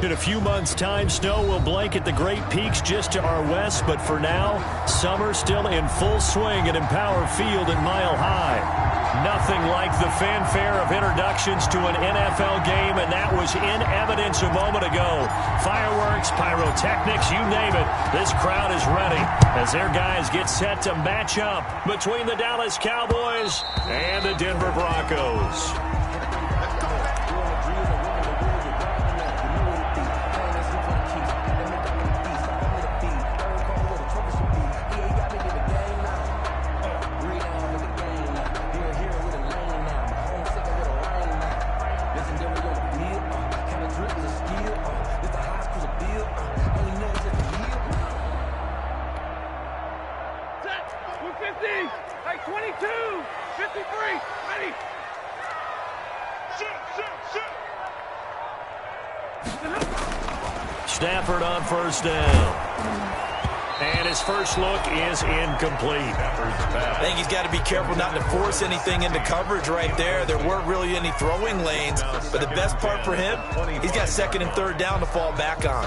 In a few months' time, snow will blanket the Great Peaks just to our west, but for now, summer still in full swing at Empower Field at Mile High. Nothing like the fanfare of introductions to an NFL game, and that was in evidence a moment ago. Fireworks, pyrotechnics, you name it. This crowd is ready as their guys get set to match up between the Dallas Cowboys and the Denver Broncos. Stafford on first down. And his first look is incomplete. I think he's got to be careful not to force anything into coverage right there. There weren't really any throwing lanes, but the best part for him, he's got second and third down to fall back on.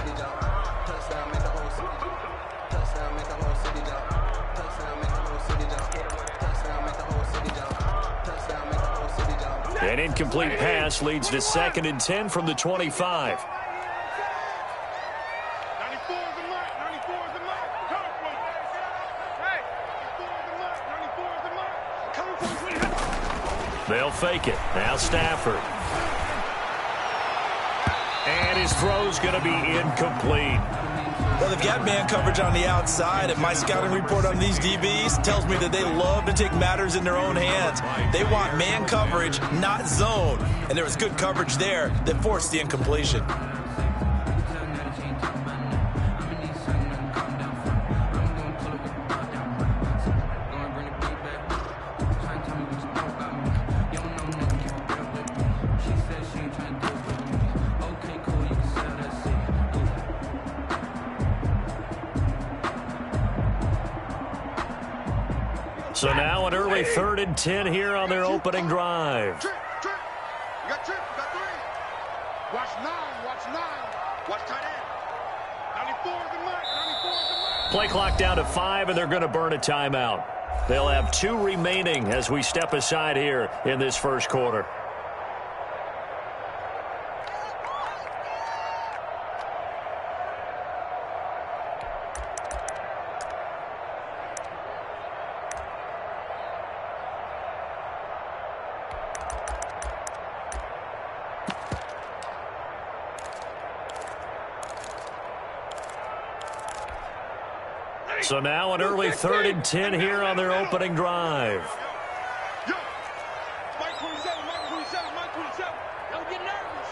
An incomplete pass leads to 2nd and 10 from the 25. They'll fake it. Now Stafford. And his throw's going to be incomplete. Well, they've got man coverage on the outside, and my scouting report on these DBs tells me that they love to take matters in their own hands. They want man coverage, not zone. And there was good coverage there that forced the incompletion. So now an early 3rd and 10 here on their opening drive. Trip. You got trip. You got 3. Watch 9. Watch tight end. 94 is the mark. Play clock down to 5, and they're going to burn a timeout. They'll have 2 remaining as we step aside here in this first quarter. So now an early 3rd and 10 here on their opening drive. Mike 27. Don't get nervous.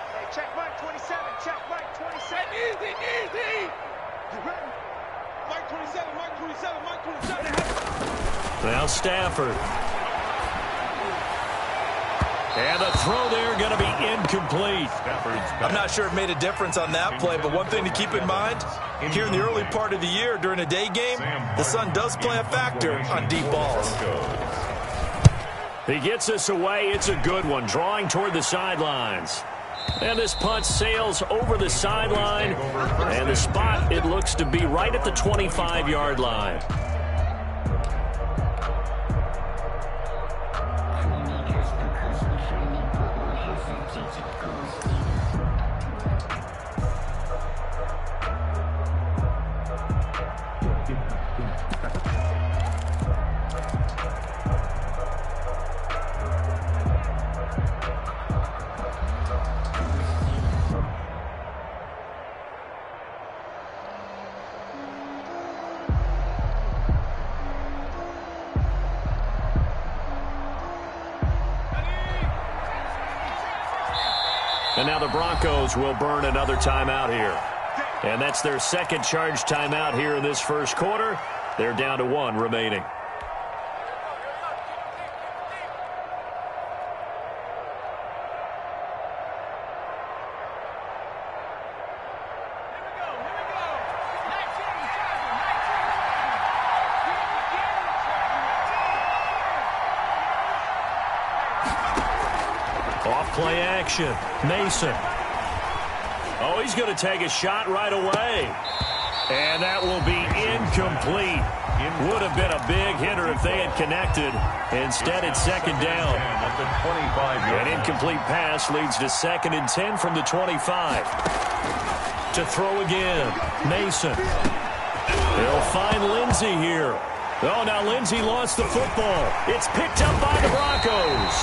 Hey, check Mike 27. Check Mike 27. Easy. You ready? Mike 27. Now Stafford. And the throw there going to be incomplete. I'm not sure it made a difference on that play, but one thing to keep in mind, here in the early part of the year during a day game, the sun does play a factor on deep balls. He gets us away. It's a good one, drawing toward the sidelines. And this punt sails over the sideline. And the spot, it looks to be right at the 25-yard line. And now the Broncos will burn another timeout here. And that's their second charge timeout here in this first quarter. They're down to 1 remaining. Off play action. Mason. Oh, he's going to take a shot right away. And that will be incomplete. Would have been a big hitter if they had connected. Instead, it's second down. An incomplete pass leads to 2nd and 10 from the 25. To throw again, Mason. He'll find Lindsey here. Oh, now Lindsey lost the football. It's picked up by the Broncos.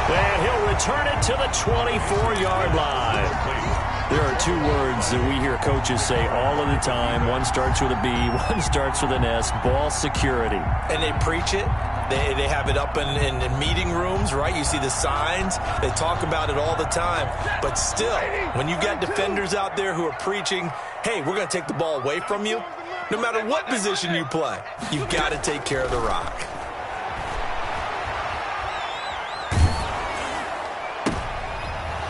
And he'll return it to the 24-yard line. There are 2 words that we hear coaches say all of the time. One starts with a B, one starts with an S, ball security. And they preach it. They have it up in meeting rooms, right? You see the signs. They talk about it all the time. But still, when you got defenders out there who are preaching, hey, we're going to take the ball away from you, no matter what position you play, you've got to take care of the rock.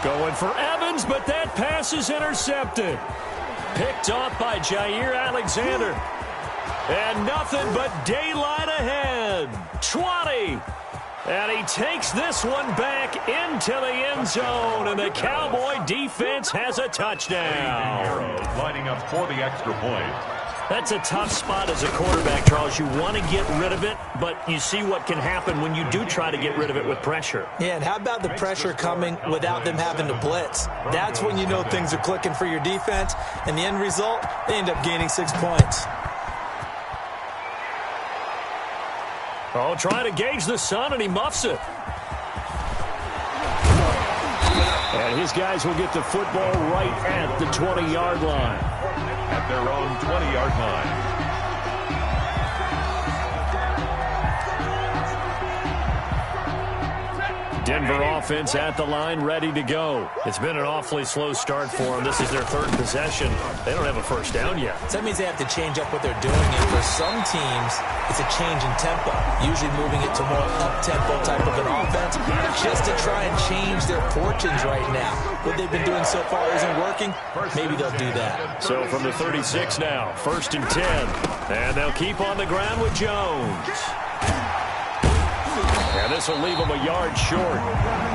Going for Evans, but that pass is intercepted. Picked off by Jair Alexander. And nothing but daylight ahead. 20. And he takes this one back into the end zone. And the Cowboy defense has a touchdown. Lining up for the extra point. That's a tough spot as a quarterback, Charles. You want to get rid of it, but you see what can happen when you do try to get rid of it with pressure. Yeah, and how about the pressure coming without them having to blitz? That's when you know things are clicking for your defense. And the end result, they end up gaining 6 points. Oh, trying to gauge the sun, and he muffs it. And his guys will get the football right at the 20-yard line. At their own 20-yard line. Denver offense at the line, ready to go. It's been an awfully slow start for them. This is their 3rd possession. They don't have a first down yet. So that means they have to change up what they're doing. And for some teams, it's a change in tempo, usually moving it to more up-tempo type of an offense, just to try and change their fortunes right now. What they've been doing so far isn't working. Maybe they'll do that. So from the 36 now, 1st and 10. And they'll keep on the ground with Jones. And this will leave him a yard short.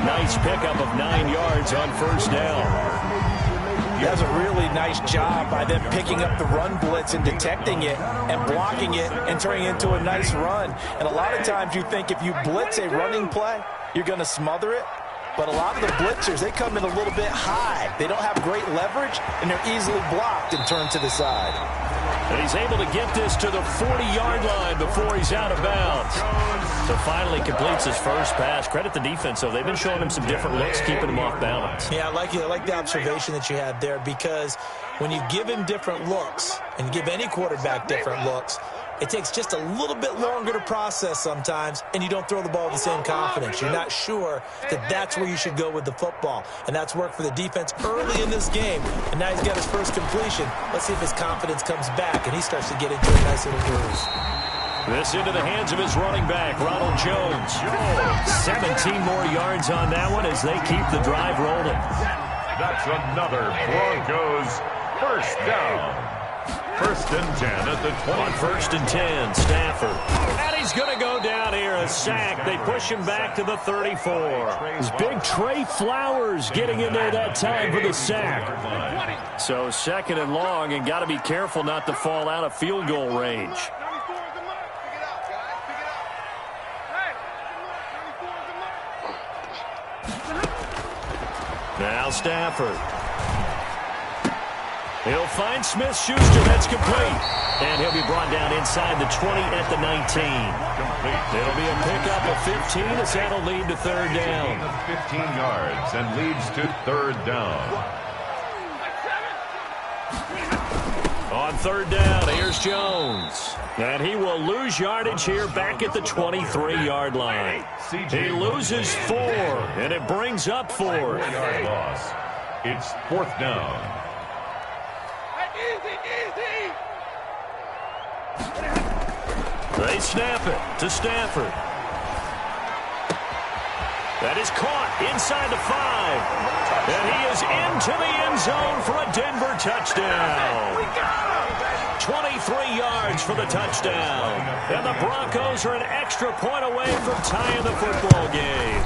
Nice pickup of 9 yards on 1st down. He does a really nice job by them picking up the run blitz and detecting it and blocking it and turning it into a nice run. And a lot of times you think if you blitz a running play, you're going to smother it. But a lot of the blitzers, they come in a little bit high. They don't have great leverage, and they're easily blocked and turned to the side. And he's able to get this to the 40-yard line before he's out of bounds. So finally completes his first pass. Credit the defense, though. They've been showing him some different looks, keeping him off balance. Yeah, I like the observation that you had there, because when you give him different looks and give any quarterback different looks, it takes just a little bit longer to process sometimes, and you don't throw the ball with the same confidence. You're not sure that that's where you should go with the football, and that's worked for the defense early in this game, and now he's got his first completion. Let's see if his confidence comes back, and he starts to get into a nice little groove. This into the hands of his running back, Ronald Jones. 17 more yards on that one as they keep the drive rolling. That's another Broncos first down. 1st and 10 at the 20. On 1st and 10, Stafford. And he's going to go down here, a sack. They push him back to the 34. It's big Trey Flowers getting in there that time for the sack. So 2nd and long, and got to be careful not to fall out of field goal range. Now Stafford. He'll find Smith-Schuster. That's complete. And he'll be brought down inside the 20 at the 19. It'll be a pickup of 15 as that'll lead to 3rd down. 15 yards and leads to 3rd down. On 3rd down, here's Jones. And he will lose yardage here back at the 23-yard line. He loses 4, and it brings up 4. Loss. It's 4th down. They snap it to Stafford. That is caught inside the 5. And he is into the end zone for a Denver touchdown. 23 yards for the touchdown. And the Broncos are an extra point away from tying the football game.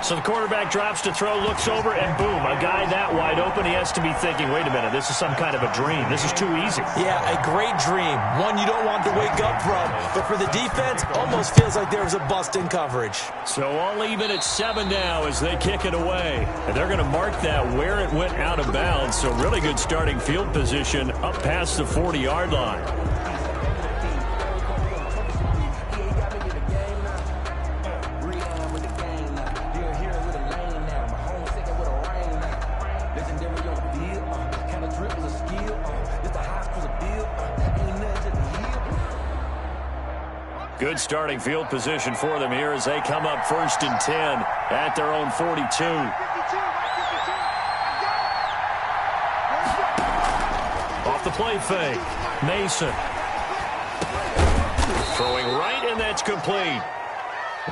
So the quarterback drops to throw, looks over, and boom, a guy that wide open, he has to be thinking, wait a minute, this is some kind of a dream. This is too easy. Yeah, a great dream. One you don't want to wake up from. But for the defense, almost feels like there was a bust in coverage. So all even at 7 now as they kick it away. And they're going to mark that where it went out of bounds. So really good starting field position up past the 40-yard line. Good starting field position for them here as they come up 1st and 10 at their own 42. Off the play fake. Mason. Throwing right, and that's complete.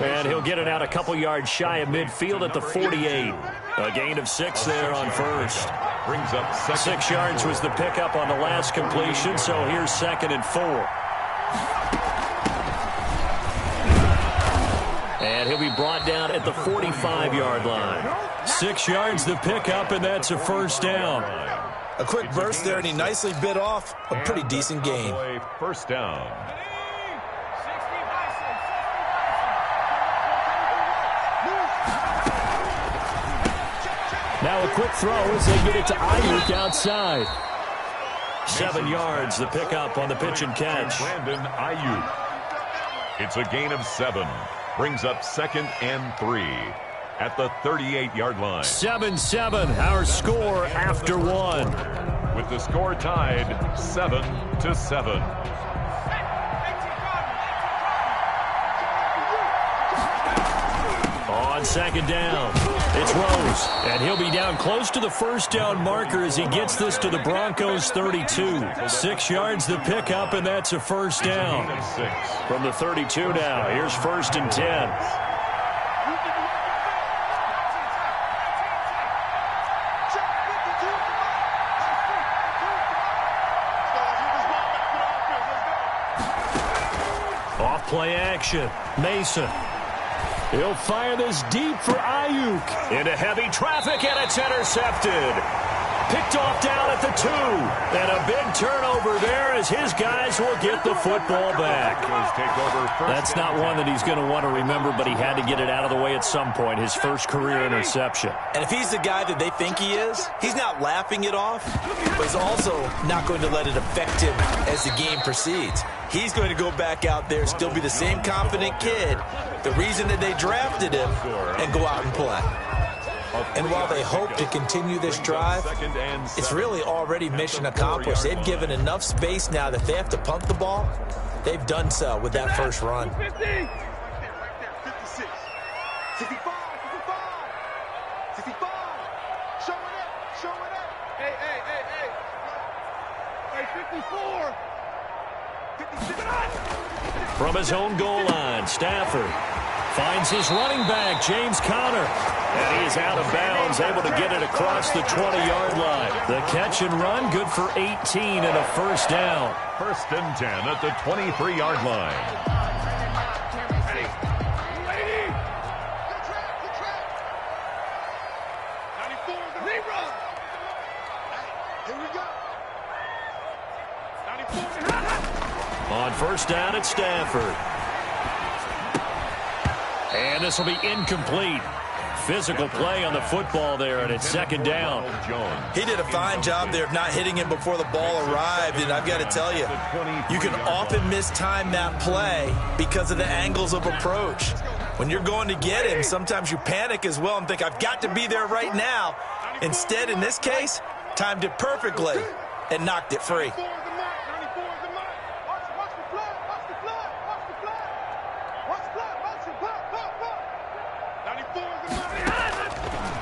And he'll get it out a couple yards shy of midfield at the 48. A gain of 6 there on first. Brings up 6 yards was the pickup on the last completion, so here's 2nd and 4. And he'll be brought down at the 45-yard line. 6 yards the pickup, and that's a first down. A quick burst there, and he nicely bit off a pretty decent gain. First down. Now a quick throw as they get it to Ayuk outside. 7 yards the pickup on the pitch and catch. Brandon Ayuk. It's a gain of 7. Brings up 2nd and 3 at the 38-yard line. 7-7, our score after 1. With the score tied 7-7. On 2nd down, it's Rose, and he'll be down close to the first down marker as he gets this to the Broncos 32. 6 yards the pickup, and that's a first down. From the 32 now, here's 1st and 10. Off play action, Mason. He'll fire this deep for Ayuk. Into heavy traffic, and it's intercepted. Picked off down at the 2. And a big turnover there as his guys will get the football back. That's not one that he's going to want to remember, but he had to get it out of the way at some point. His first career interception. And if he's the guy that they think he is, he's not laughing it off, but he's also not going to let it affect him as the game proceeds. He's going to go back out there, still be the same confident kid, the reason that they drafted him, and go out and play. And while they hope to continue this drive, it's really already mission accomplished. They've given enough space now that they have to punt the ball. They've done so with that first run. 50. 56. 65. 65. Show it up. Hey, 54. 56. From his own goal line, Stafford finds his running back, James Conner. And he is out of bounds, able to get it across the 20-yard line. The catch and run, good for 18 and a first down. 1st and 10 at the 23-yard line. Ready. Good track. 94 is the lead run. Here we go. 94. On first down, it's Stafford. And this will be incomplete. Physical play on the football there, and it's 2nd down. He did a fine job there of not hitting him before the ball arrived, and I've got to tell you, you can often mistime that play because of the angles of approach. When you're going to get him, sometimes you panic as well and think, I've got to be there right now. Instead, in this case, timed it perfectly and knocked it free.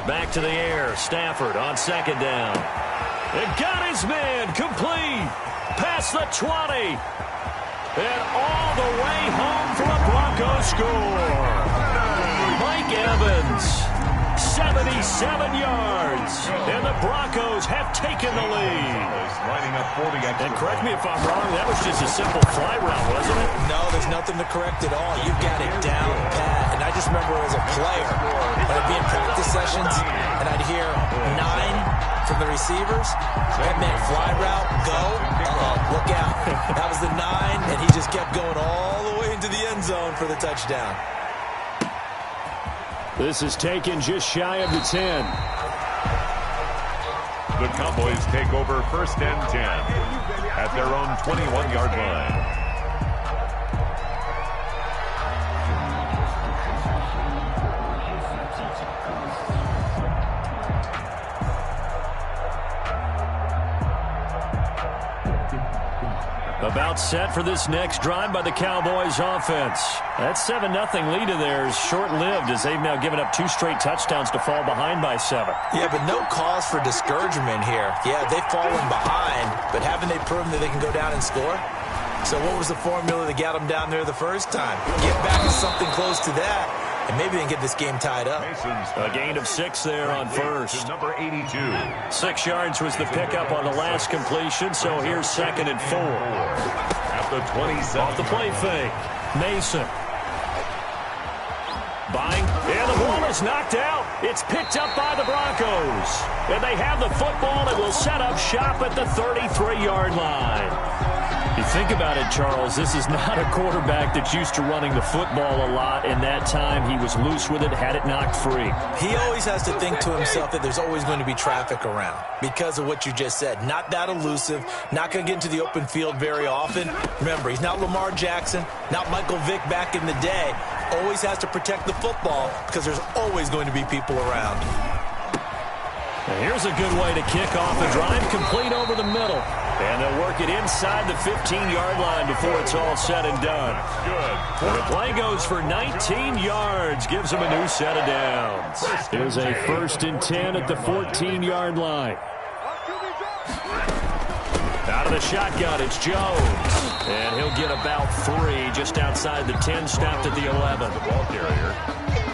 Back to the air. Stafford on 2nd down. And got his man complete. Past the 20. And all the way home for a Broncos score. Mike Evans. 77 yards. And the Broncos have taken the lead. Lining up for the extra. And correct me if I'm wrong, that was just a simple fly route, wasn't it? No, there's nothing to correct at all. You've got it down pat. And I just remember as a player, when I'd be in practice sessions, and I'd hear 9 from the receivers. That meant fly route, go. Look out. That was the 9, and he just kept going all the way into the end zone for the touchdown. This is taken just shy of the 10. The Cowboys take over 1st and 10 at their own 21-yard line. About set for this next drive by the Cowboys offense. That 7-0 lead of theirs short-lived as they've now given up 2 straight touchdowns to fall behind by 7. Yeah, but no cause for discouragement here. Yeah, they've fallen behind, but haven't they proven that they can go down and score? So what was the formula that got them down there the first time? Get back to something close to that, and maybe they can get this game tied up. A gain of 6 there on first. Number 82. 6 yards was the pickup on the last completion, so here's 2nd and 4. At the 27. Off the play fake. Mason. Buying. And the ball is knocked out. It's picked up by the Broncos. And they have the football and will set up shop at the 33-yard line. You think about it, Charles, this is not a quarterback that's used to running the football a lot, and that time he was loose with it, had it knocked free. He always has to think to himself that there's always going to be traffic around because of what you just said. Not that elusive, not going to get into the open field very often. Remember, he's not Lamar Jackson, not Michael Vick back in the day. Always has to protect the football because there's always going to be people around. Now here's a good way to kick off a drive, complete over the middle. And they'll work it inside the 15-yard line before it's all said and done. Good. And the play goes for 19 yards, gives them a new set of downs. Here's a 1st and 10 at the 14-yard line. Out of the shotgun, it's Jones. And he'll get about 3 just outside the 10, stopped at the 11. The ball carrier.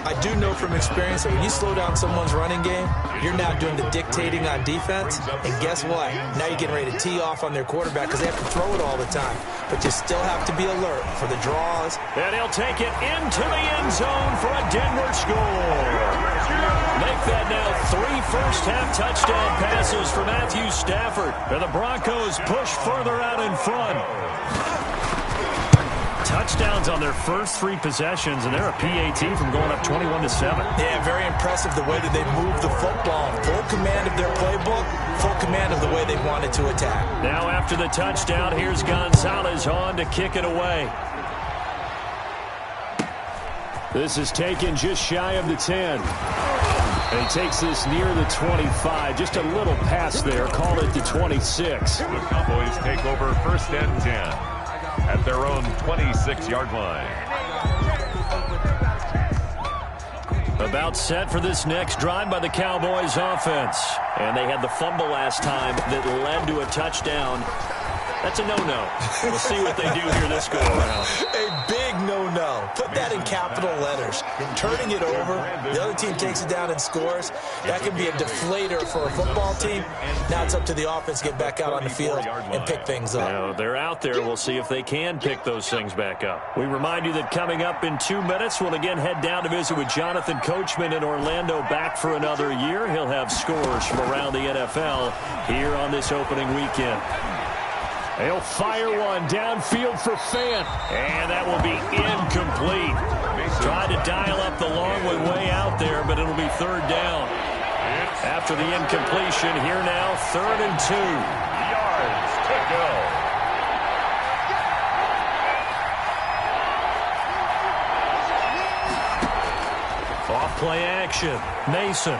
I do know from experience that when you slow down someone's running game, you're now doing the dictating on defense. And guess what? Now you're getting ready to tee off on their quarterback because they have to throw it all the time. But you still have to be alert for the draws. And he'll take it into the end zone for a Denver score. Make that now 3 first-half touchdown passes for Matthew Stafford. And the Broncos push further out in front. Touchdowns on their first 3 possessions, and they're a PAT from going up 21-7. Yeah, very impressive the way that they move the football. Full command of their playbook, full command of the way they wanted to attack. Now after the touchdown, here's Gonzalez on to kick it away. This is taken just shy of the 10. And he takes this near the 25. Just a little pass there. Call it the 26. The Cowboys take over 1st and 10. At their own 26-yard line. About set for this next drive by the Cowboys offense. And they had the fumble last time that led to a touchdown. That's a no-no. We'll see what they do here this go-around. A big no-no. Put that in capital letters. Turning it over, the other team takes it down and scores. That can be a deflator for a football team. Now it's up to the offense to get back out on the field and pick things up. Now, they're out there. We'll see if they can pick those things back up. We remind you that coming up in 2 minutes, we'll again head down to visit with Jonathan Coachman in Orlando, back for another year. He'll have scores from around the NFL here on this opening weekend. He'll fire one downfield for Fant, and that will be incomplete. Tried to dial up the long way out there, but it'll be 3rd down. After the incompletion, here now, 3rd and 2. Yards to go. Off play action, Mason.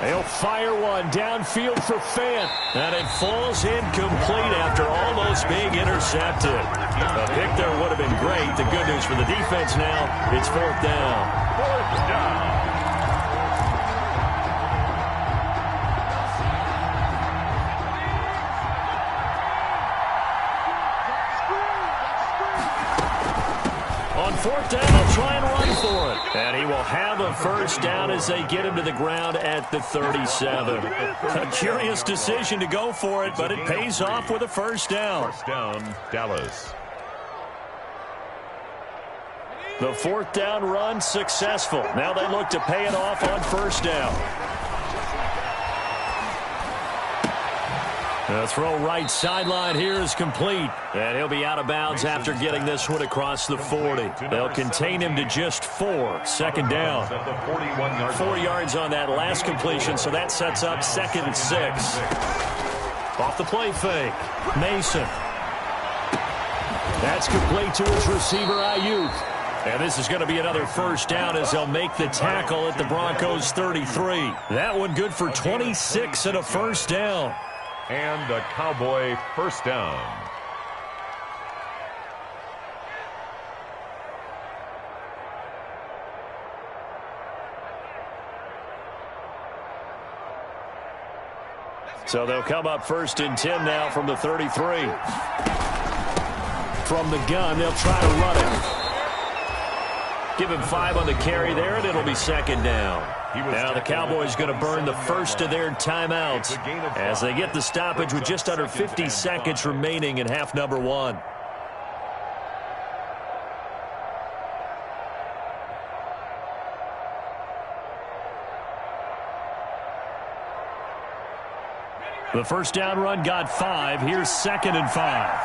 They'll fire one downfield for Fant. And it falls incomplete after almost being intercepted. A pick there would have been great. The good news for the defense now, it's 4th down. 4th down. On fourth down, they'll try and run for it. And he will have a first down as they get him to the ground at the 37. A curious decision to go for it, but it pays off with a first down. First down, Dallas. The fourth down run successful. Now they look to pay it off on first down. The throw right sideline here is complete. And he'll be out of bounds after getting this one across the 40. They'll contain him to just 4. Second down. 4 yards on that last completion, so that sets up 2nd and 6. Off the play fake. Mason. That's complete to his receiver, Ayuk. And this is going to be another first down as they'll make the tackle at the Broncos' 33. That one good for 26 and a first down. And a Cowboy first down. So they'll come up 1st and 10 now from the 33. From the gun, they'll try to run it. Give him 5 on the carry there, and it'll be 2nd down. Now the Cowboys going to burn the first of their timeouts as they get the stoppage with just under 50 seconds remaining in half number 1. The first down run got 5. Here's 2nd and 5.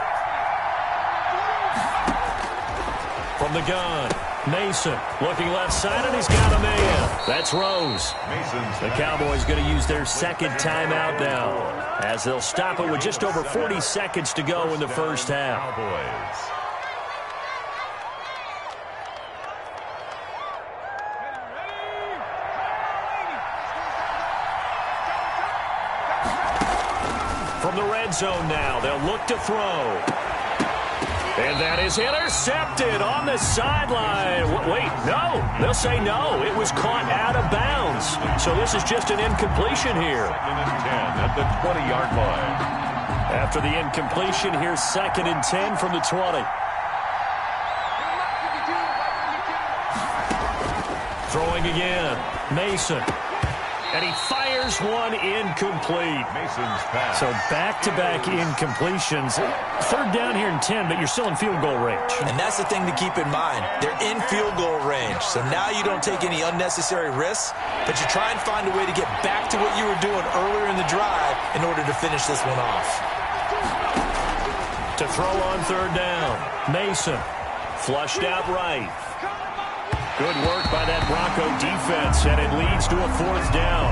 From the gun. Mason looking left side, and he's got a man. That's Rose. The Cowboys going to use their 2nd timeout now as they'll stop it with just over 40 seconds to go in the first half. From the red zone now, they'll look to throw. And that is intercepted on the sideline. Wait, no. They'll say no. It was caught out of bounds. So this is just an incompletion here. 2nd and 10 at the 20-yard line. After the incompletion, here's 2nd and 10 from the 20. Throwing again. Mason. And he fires one incomplete. Mason's pass. So back-to-back incompletions. 3rd down here and 10, but you're still in field goal range. And that's the thing to keep in mind. They're in field goal range. So now you don't take any unnecessary risks, but you try and find a way to get back to what you were doing earlier in the drive in order to finish this one off. To throw on 3rd down. Mason. Flushed out right. Good work by that Bronco defense, and it leads to a 4th down.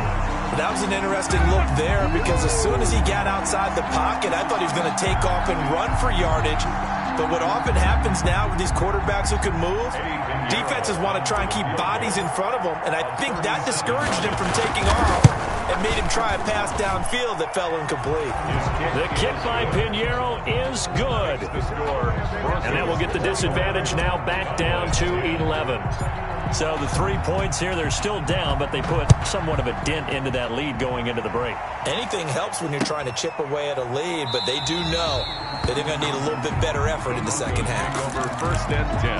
That was an interesting look there because as soon as he got outside the pocket, I thought he was going to take off and run for yardage. But what often happens now with these quarterbacks who can move, defenses want to try and keep bodies in front of them, and I think that discouraged him from taking off and made him try a pass downfield that fell incomplete. The kick by Pinheiro is good. And that will get the disadvantage now back down to 11. So the 3 points here, they're still down, but they put somewhat of a dent into that lead going into the break. Anything helps when you're trying to chip away at a lead, but they do know that they're going to need a little bit better effort in the second half. Over 1st and 10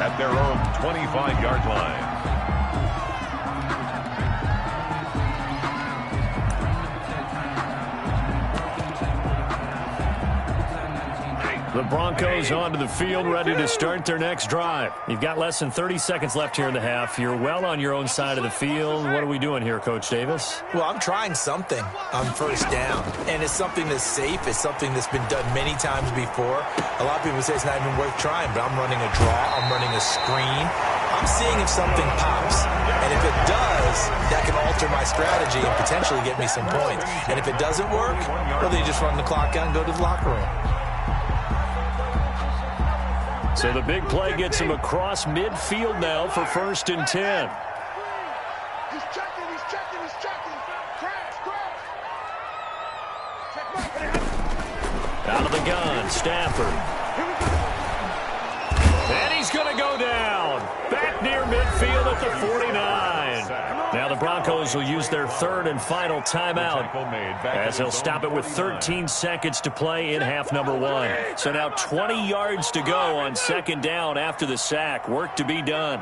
at their own 25-yard line. The Broncos onto the field, ready to start their next drive. You've got less than 30 seconds left here in the half. You're well on your own side of the field. What are we doing here, Coach Davis? Well, I'm trying something on 1st down, and it's something that's safe. It's something that's been done many times before. A lot of people say it's not even worth trying, but I'm running a draw. I'm running a screen. I'm seeing if something pops, and if it does, that can alter my strategy and potentially get me some points. And if it doesn't work, well, then you just run the clock out and go to the locker room. So the big play gets him across midfield now for 1st and 10. He's checking. Crash. Out of the gun, Stafford. And he's going to go down. Back near midfield at the 49. Now the Broncos will use their third and final timeout as they'll stop it with 13 seconds to play in half number 1. So now 20 yards to go on second down after the sack. Work to be done.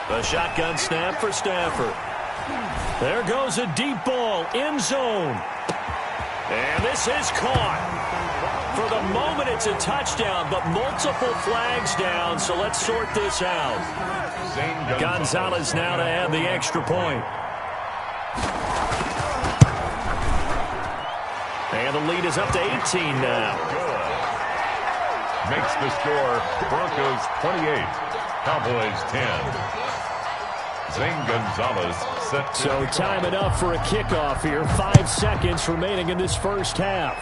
The shotgun snap for Stafford. There goes a deep ball, end zone. And this is caught. For the moment, it's a touchdown, but multiple flags down, so let's sort this out. Gonzalez now to add the extra point. And the lead is up to 18 now. Makes the score Broncos 28, Cowboys 10. Zane Gonzalez set. So time enough for a kickoff here. 5 seconds remaining in this first half.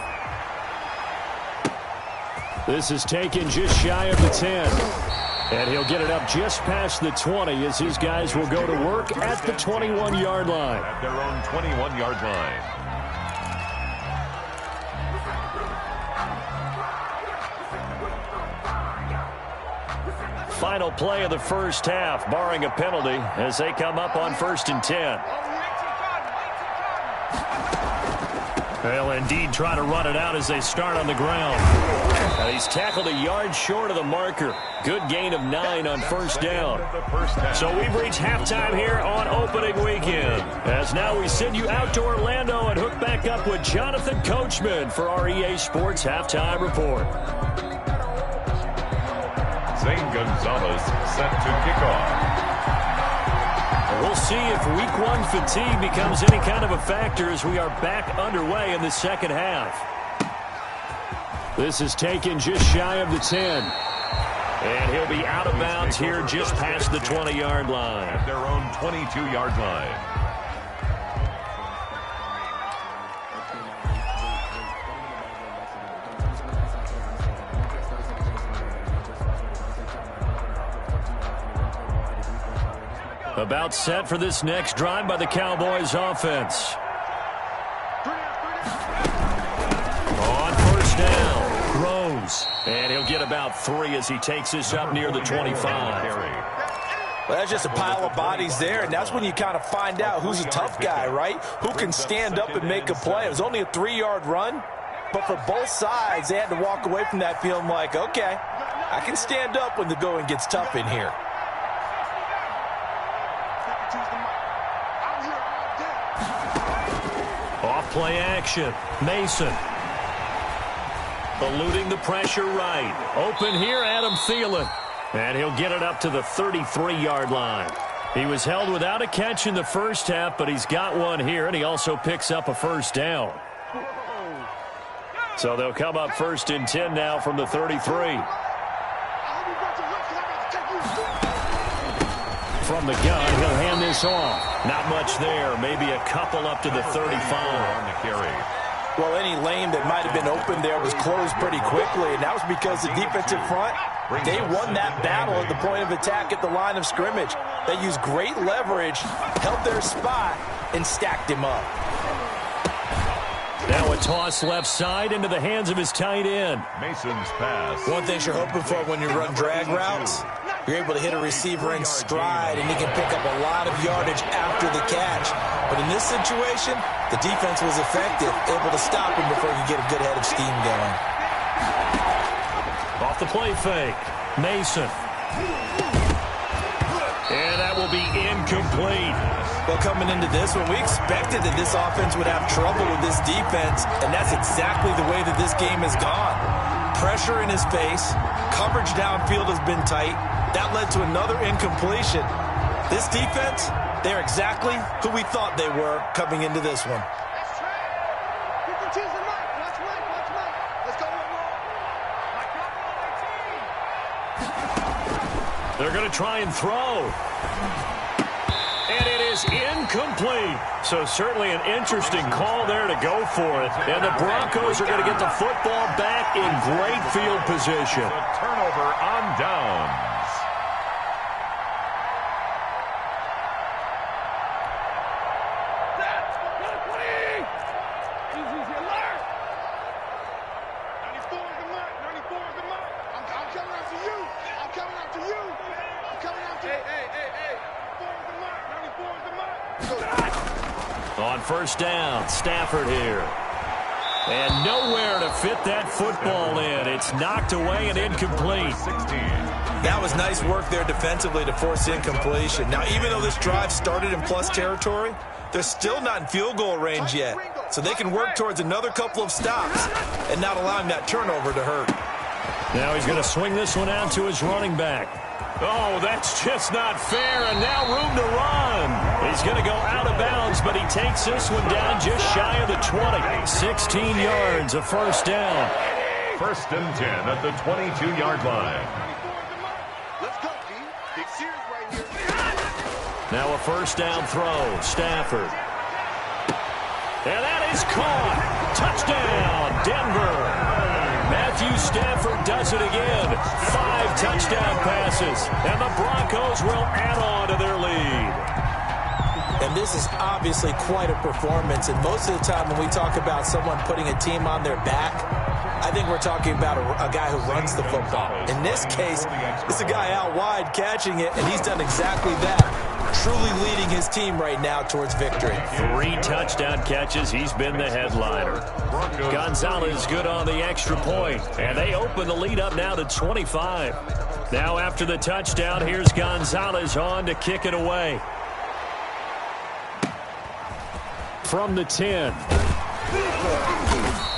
This is taken just shy of the 10. And he'll get it up just past the 20 as his guys will go to work at the 21-yard line. At their own 21-yard line. Final play of the first half, barring a penalty, as they come up on 1st and 10. They'll indeed try to run it out as they start on the ground. And he's tackled a yard short of the marker. Good gain of 9 on first down. So we've reached halftime here on opening weekend. As now we send you out to Orlando and hook back up with Jonathan Coachman for our EA Sports Halftime Report. Zane Gonzalez set to kick off. We'll see if week 1 fatigue becomes any kind of a factor as we are back underway in the second half. This is taken just shy of the 10. And he'll be out of bounds here just past the 20-yard line. At their own 22-yard line. About set for this next drive by the Cowboys offense. On first down, throws. And he'll get about 3 as he takes this up near the 25. Well, that's just a pile of bodies there, and that's when you kind of find out who's a tough guy, right? Who can stand up and make a play. It was only a 3-yard run, but for both sides, they had to walk away from that feeling like, okay, I can stand up when the going gets tough in here. Off-play action. Mason. Eluding the pressure right. Open here, Adam Thielen. And he'll get it up to the 33-yard line. He was held without a catch in the first half, but he's got one here, and he also picks up a first down. So they'll come up 1st and 10 now from the 33. From the gun, he'll hand this off. Not much there. Maybe a couple up to the 35 on the carry. Well, any lane that might have been open there was closed pretty quickly, and that was because the defensive front, they won that battle at the point of attack at the line of scrimmage. They used great leverage, held their spot, and stacked him up. Now a toss left side into the hands of his tight end. Mason's pass. One thing you're hoping for when you run drag routes, you're able to hit a receiver in stride, and he can pick up a lot of yardage after the catch. But in this situation, the defense was effective, able to stop him before he could get a good head of steam going. Off the play fake, Mason. And that will be incomplete. Well, coming into this one, we expected that this offense would have trouble with this defense, and that's exactly the way that this game has gone. Pressure in his face, coverage downfield has been tight. That led to another incompletion. This defense, they're exactly who we thought they were coming into this one. They're going to try and throw. And it is incomplete. So certainly an interesting call there to go for it. And the Broncos are going to get the football back in great field position. A turnover on downs. I'm coming after you. I'm coming On first down, Stafford here. And nowhere to fit that football in. It's knocked away and incomplete. That was nice work there defensively to force incompletion. Now, even though this drive started in plus territory, they're still not in field goal range yet. So they can work towards another couple of stops and not allowing that turnover to hurt. Now he's going to swing this one out to his running back. Oh, that's just not fair, and now room to run. He's going to go out of bounds, but he takes this one down just shy of the 20. 16 yards, a first down. First and 10 at the 22-yard line. Let's go, D. Big series right here. Now a first down throw, Stafford. And that is caught. Touchdown, Denver. Matthew Stafford does it again. 5 touchdown passes, and the Broncos will add on to their lead. And this is obviously quite a performance, and most of the time when we talk about someone putting a team on their back, I think we're talking about a guy who runs the football. In this case, it's a guy out wide catching it, and he's done exactly that. Truly leading his team right now towards victory. 3 touchdown catches. He's been the headliner. Gonzalez good on the extra point, and they open the lead up now to 25. Now after the touchdown, here's Gonzalez on to kick it away. From the 10.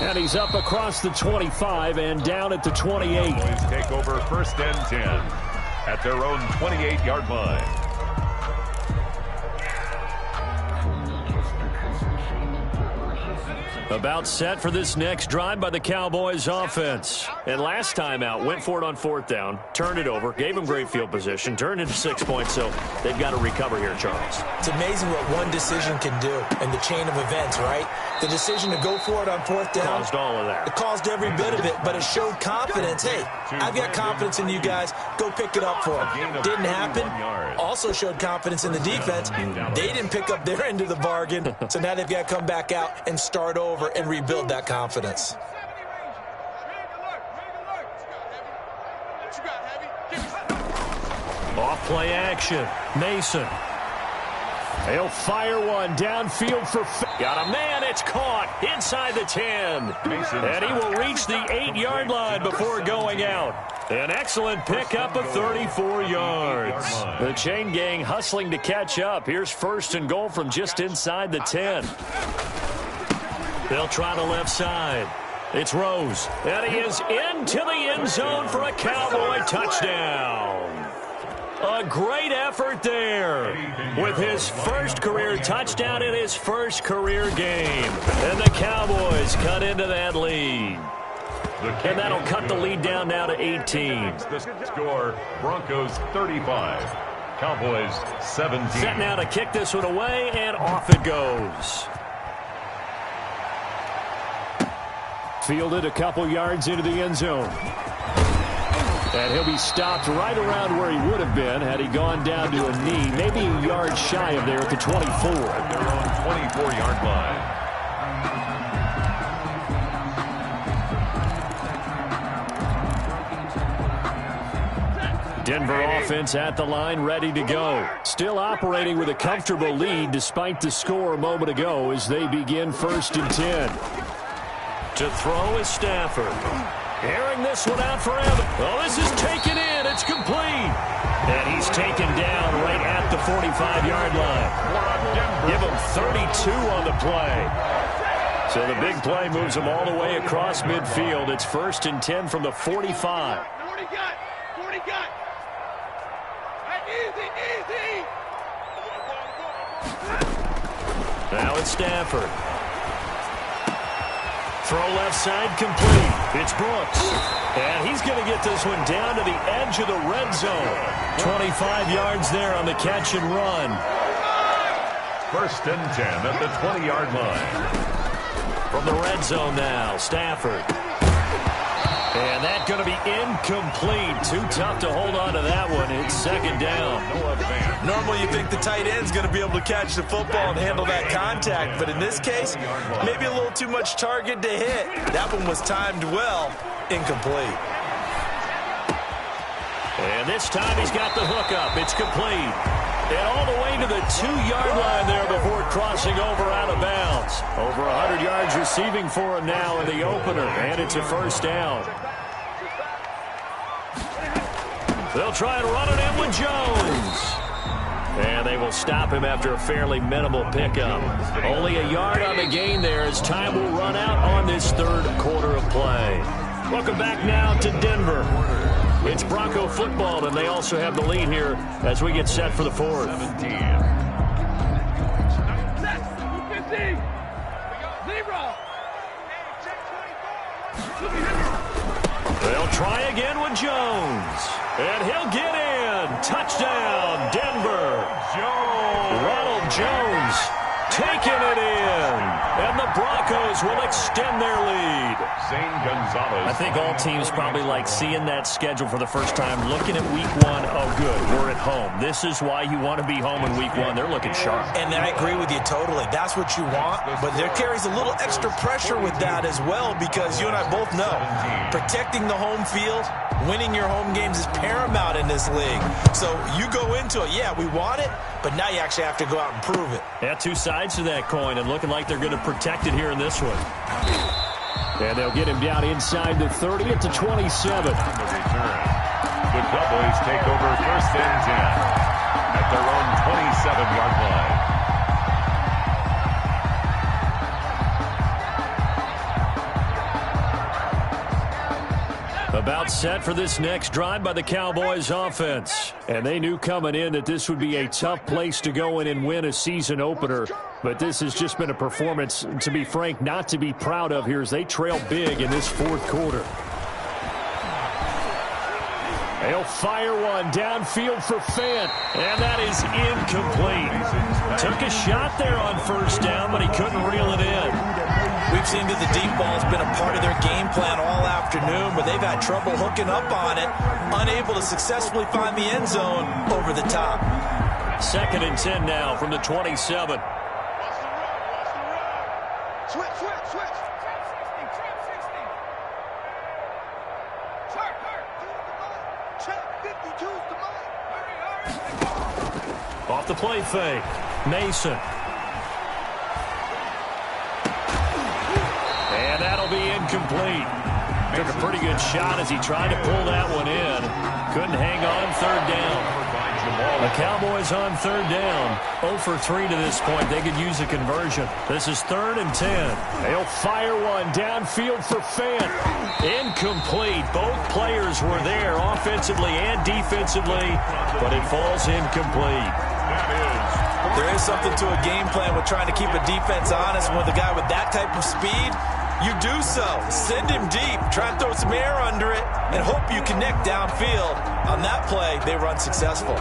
And he's up across the 25 and down at the 28. Take over first and 10 at their own 28-yard line. About set for this next drive by the Cowboys offense. And last time out, went for it on fourth down, turned it over, gave them great field position, turned into 6 points, so they've got to recover here, Charles. It's amazing what one decision can do in the chain of events, right? The decision to go for it on fourth down. Caused all of that. It caused every bit of it, but it showed confidence. Hey, I've got confidence in you guys. Go pick it up for them. Didn't happen. Also showed confidence in the defense. They didn't pick up their end of the bargain, so now they've got to come back out and start over and rebuild that confidence. Off play action. Mason. He'll fire one downfield for... Got a man. It's caught inside the 10. And he will reach the 8-yard line before going out. An excellent pickup of 34 yards. The chain gang hustling to catch up. Here's first and goal from just inside the 10. They'll try the left side. It's Rose. And he is into the end zone for a Cowboy touchdown. A great effort there with his first career touchdown in his first career game. And the Cowboys cut into that lead. And that'll cut the lead down now to 18. The score, Broncos 35, Cowboys 17. Set now to kick this one away, and off it goes. Fielded a couple yards into the end zone. And he'll be stopped right around where he would have been had he gone down to a knee, maybe a yard shy of there at the 24. At their own 24-yard line. Denver offense at the line, ready to go. Still operating with a comfortable lead despite the score a moment ago as they begin first and 10. To throw is Stafford. Airing this one out for Evans. Oh, this is taken in. It's complete. And he's taken down right at the 45-yard line. Give him 32 on the play. So the big play moves him all the way across midfield. It's first and 10 from the 45. 40 got. 40 got. Easy. Now it's Stafford. Throw left side complete. It's Brooks. And he's going to get this one down to the edge of the red zone. 25 yards there on the catch and run. First and 10 at the 20-yard line. From the red zone now, Stafford. And that's going to be incomplete. Too tough to hold on to that one. It's second down. Normally you think the tight end's going to be able to catch the football and handle that contact, but in this case, maybe a little too much target to hit. That one was timed well, incomplete. And this time he's got the hook up. It's complete. And all the way to the 2-yard line there crossing over out of bounds. Over 100 yards receiving for him now in the opener, and it's a first down. They'll try and run it in with Jones. And they will stop him after a fairly minimal pickup. Only a yard on the gain there as time will run out on this third quarter of play. Welcome back now to Denver. It's Bronco football, and they also have the lead here as we get set for the fourth. 17. They'll try again with Jones. And he'll get in. Touchdown, Denver. Ronald Jones taking it in. And the Broncos will extend their lead. Zane Gonzalez. I think all teams probably like seeing that schedule for the first time, looking at week one. Oh, good, we're at home. This is why you want to be home in week one. They're looking sharp. And I agree with you totally. That's what you want, but there carries a little extra pressure with that as well because you and I both know protecting the home field, winning your home games is paramount in this league. So you go into it, yeah, we want it, but now you actually have to go out and prove it. Yeah, two sides to that coin, and looking like they're going to protect it here in this one. And they'll get him down inside the 30 at the 27. On the return. The Cowboys take over first and 10 at their own 27-yard line. About set for this next drive by the Cowboys offense. And they knew coming in that this would be a tough place to go in and win a season opener. But this has just been a performance, to be frank, not to be proud of here as they trail big in this fourth quarter. They'll fire one downfield for Fant, and that is incomplete. Took a shot there on first down, but he couldn't reel it in. We've seen that the deep ball has been a part of their game plan all afternoon, but they've had trouble hooking up on it, unable to successfully find the end zone over the top. 2nd and 10 now from the 27. Switch. Off the play fake. Mason. And that'll be incomplete. Took a pretty good shot as he tried to pull that one in. Couldn't hang on third down. The Cowboys on third down. 0 for 3 to this point. They could use a conversion. This is 3rd and 10. They'll fire one downfield for Fant. Incomplete. Both players were there offensively and defensively, but it falls incomplete. There is something to a game plan with trying to keep a defense honest. With a guy with that type of speed, you do so. Send him deep. Try and throw some air under it and hope you connect downfield. On that play, they run successful.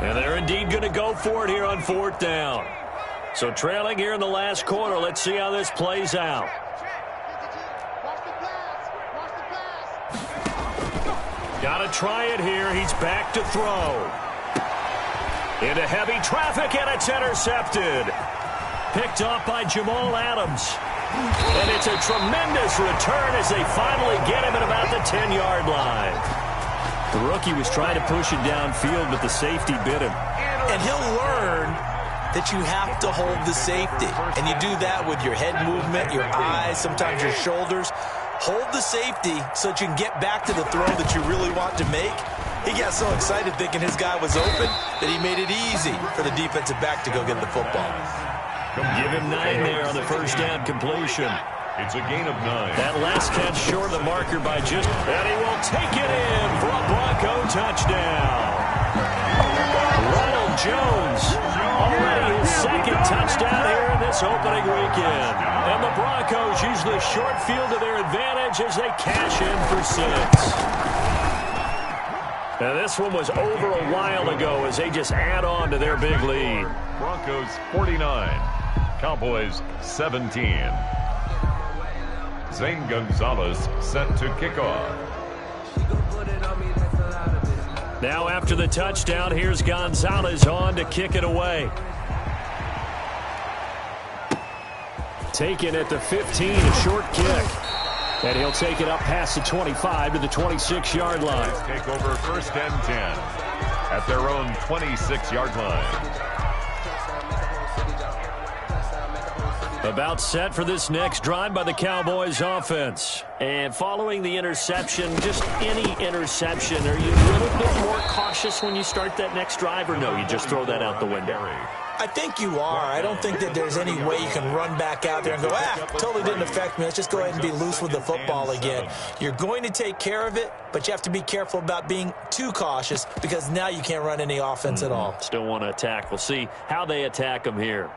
And they're indeed going to go for it here on 4th down. So trailing here in the last quarter. Let's see how this plays out. Got to try it here. He's back to throw. Into heavy traffic, and it's intercepted. Picked off by Jamal Adams. And it's a tremendous return as they finally get him at about the 10-yard line. The rookie was trying to push it downfield, but the safety bit him. And he'll learn that you have to hold the safety. And you do that with your head movement, your eyes, sometimes your shoulders. Hold the safety so that you can get back to the throw that you really want to make. He got so excited thinking his guy was open that he made it easy for the defensive back to go get the football. Give him 9 there on the first down completion. It's a gain of 9. That last catch short of the marker by just... And he will take it in for a Bronco touchdown. Ronald Jones, already his 2nd touchdown here in this opening weekend. And the Broncos use the short field to their advantage as they cash in for 6. Now this one was over a while ago as they just add on to their big lead. Broncos 49, Cowboys 17. Zane Gonzalez set to kick off. Now after the touchdown, here's Gonzalez on to kick it away. Taken at the 15, a short kick. And he'll take it up past the 25 to the 26-yard line. Take over first and 10 at at their own 26-yard line. About set for this next drive by the Cowboys offense. And following the interception, just any interception, are you a little bit more cautious when you start that next drive, or no, you just throw that out the window? I think you are. I don't think that there's any way you can run back out there and go, totally didn't affect me. Let's just go ahead and be loose with the football again. You're going to take care of it, but you have to be careful about being too cautious because now you can't run any offense at all. Still want to attack. We'll see how they attack them here.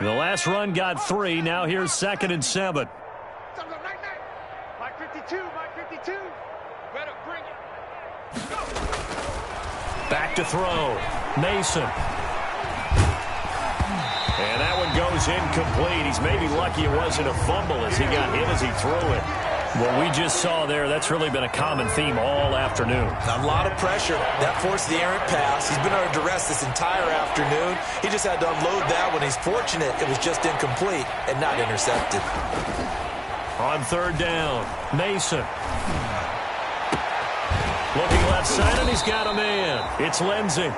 The last run got 3. Now here's 2nd and 7. Mike 52, Mike 52. Better bring it. Go. Back to throw. Mason. And that one goes incomplete. He's maybe lucky it wasn't a fumble as he got hit as he threw it. What we just saw there, that's really been a common theme all afternoon. A lot of pressure. That forced the errant pass. He's been under duress this entire afternoon. He just had to unload that one. He's fortunate it was just incomplete and not intercepted. On 3rd down, Mason. Looking left side, and he's got a man. It's Lindsey.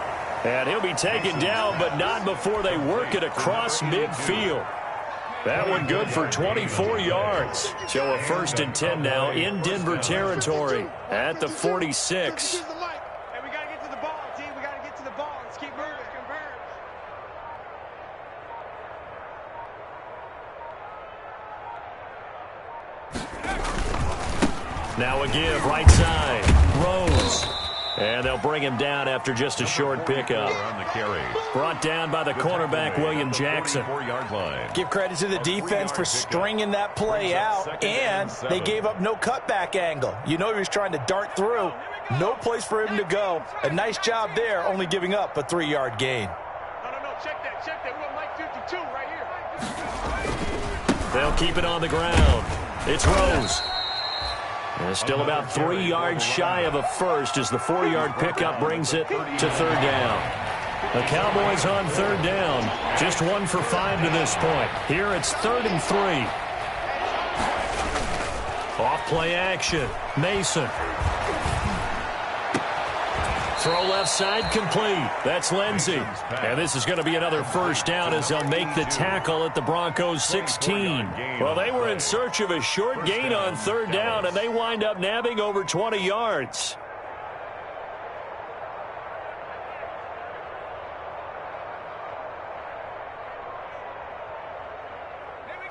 And he'll be taken down, but not before they work it across midfield. That one good for 24 yards. So a 1st and 10 now in Denver territory at the 46. Hey, we got to get to the ball, team. We got to get to the ball. Let's keep moving. Now a give, right side. Rose. And they'll bring him down after just a short pickup. On the carry. Brought down by the cornerback, William Jackson. 4-yard line. Give credit to the defense for stringing that play out, and they gave up no cutback angle. You know he was trying to dart through. No place for him to go. A nice job there, only giving up a 3-yard gain. No. Check that. We want Mike 52 right here. They'll keep it on the ground. It's Rose. And still about 3 yards shy of a first as the 4-yard pickup brings it to 3rd down. The Cowboys on 3rd down. Just 1 for 5 to this point. Here it's 3rd and 3. Off play action. Mason. Throw left side complete. That's Lindsey. And this is going to be another 1st down as they'll make the tackle at the Broncos 16. Well, they were in search of a short gain on 3rd down, and they wind up nabbing over 20 yards.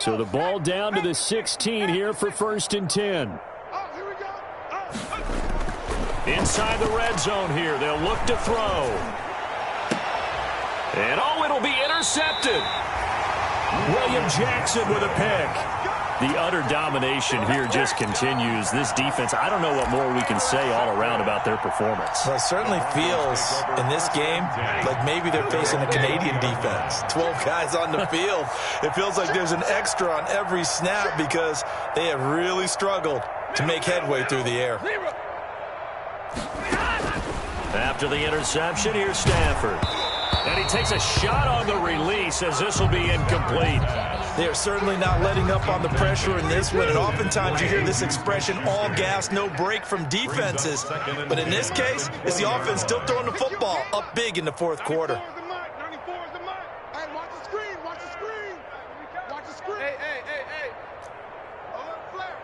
So the ball down to the 16 here for 1st and 10. Oh, here we go. Inside the red zone here. They'll look to throw. And, it'll be intercepted. William Jackson with a pick. The utter domination here just continues. This defense, I don't know what more we can say all around about their performance. Well, it certainly feels in this game like maybe they're facing a Canadian defense. 12 guys on the field. It feels like there's an extra on every snap because they have really struggled to make headway through the air. After the interception, here's Stafford. And he takes a shot on the release as this will be incomplete. They are certainly not letting up on the pressure in this one. And oftentimes you hear this expression, all gas, no break from defenses. But in this case, it's the offense still throwing the football up big in the 4th quarter. 94 is the mark. Hey, watch the screen. Watch the screen. Watch the screen. Hey. Alert flare.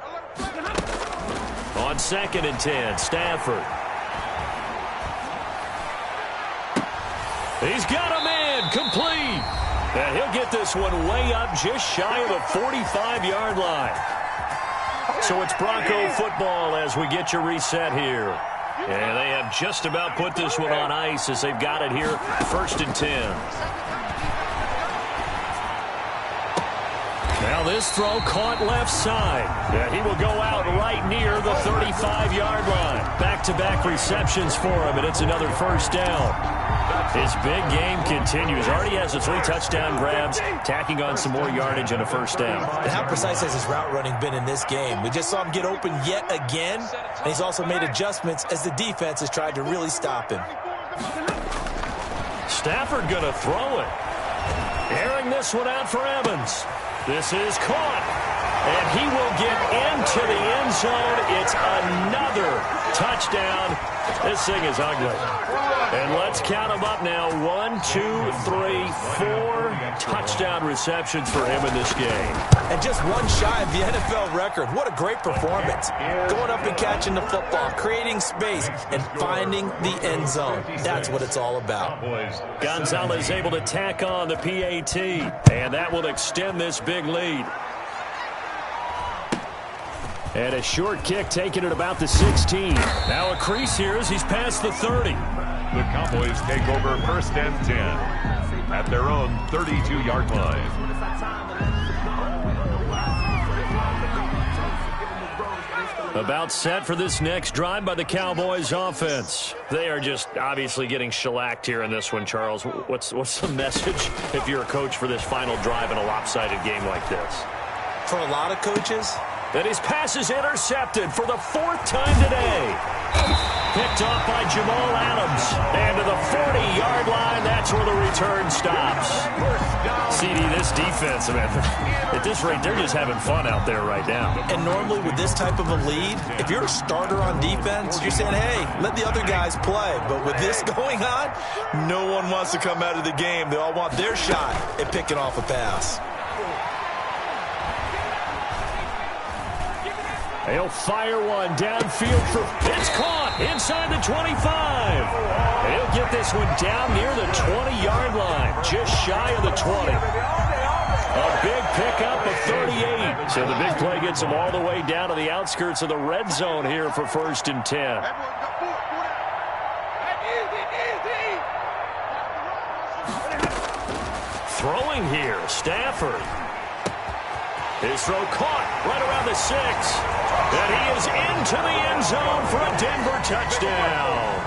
On 2nd and 10, Stafford. He's got a man, complete. And he'll get this one way up just shy of the 45-yard line. So it's Bronco football as we get your reset here. And they have just about put this one on ice as they've got it here, 1st and 10. Now this throw caught left side. And he will go out right near the 35-yard line. Back-to-back receptions for him, and it's another 1st down. His big game continues. Already has the 3 touchdown grabs, tacking on some more yardage and a 1st down. And how precise has his route running been in this game? We just saw him get open yet again, and he's also made adjustments as the defense has tried to really stop him. Stafford going to throw it. Airing this one out for Evans. This is caught. And he will get into the end zone. It's another touchdown. This thing is ugly. And let's count them up now. 1, 2, 3, 4 touchdown receptions for him in this game. And just one shy of the NFL record. What a great performance. Going up and catching the football, creating space, and finding the end zone. That's what it's all about. Gonzalez able to tack on the PAT, and that will extend this big lead. And a short kick taken at about the 16. Now a crease here as he's past the 30. The Cowboys take over 1st and 10 at their own 32-yard line. About set for this next drive by the Cowboys offense. They are just obviously getting shellacked here in this one, Charles. What's the message if you're a coach for this final drive in a lopsided game like this? For a lot of coaches, and his pass is intercepted for the 4th time today. Picked off by Jamal Adams. And to the 40-yard line, that's where the return stops. CD, this defense, man, at this rate, they're just having fun out there right now. And normally with this type of a lead, if you're a starter on defense, you're saying, hey, let the other guys play. But with this going on, no one wants to come out of the game. They all want their shot at picking off a pass. He'll fire one downfield for it's caught inside the 25. And he'll get this one down near the 20-yard line, just shy of the 20. A big pickup of 38. So the big play gets him all the way down to the outskirts of the red zone here for 1st and 10. Throwing here, Stafford. His throw caught right around the 6. And he is into the end zone for a Denver touchdown.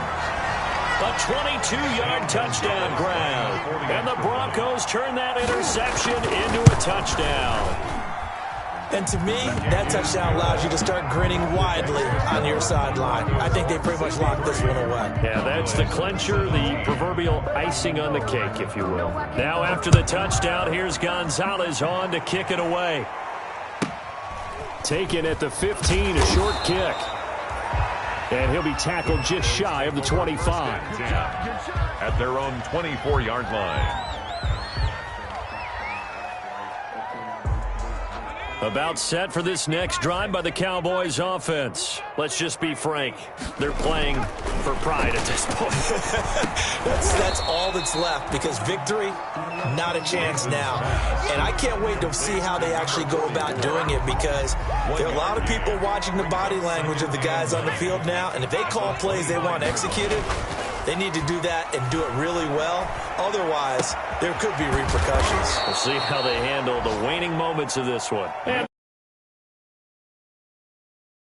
A 22-yard touchdown grab. And the Broncos turn that interception into a touchdown. And to me, that touchdown allows you to start grinning widely on your sideline. I think they pretty much locked this one away. Yeah, that's the clincher, the proverbial icing on the cake, if you will. Now after the touchdown, here's Gonzalez on to kick it away. Taken at the 15, a short kick. And he'll be tackled just shy of the 25. At their own 24-yard line. About set for this next drive by the Cowboys offense. Let's just be frank. They're playing for pride at this point. That's all that's left, because victory, not a chance now. And I can't wait to see how they actually go about doing it, because there are a lot of people watching the body language of the guys on the field now, and if they call plays they want executed, they need to do that and do it really well. Otherwise, there could be repercussions. We'll see how they handle the waning moments of this one. And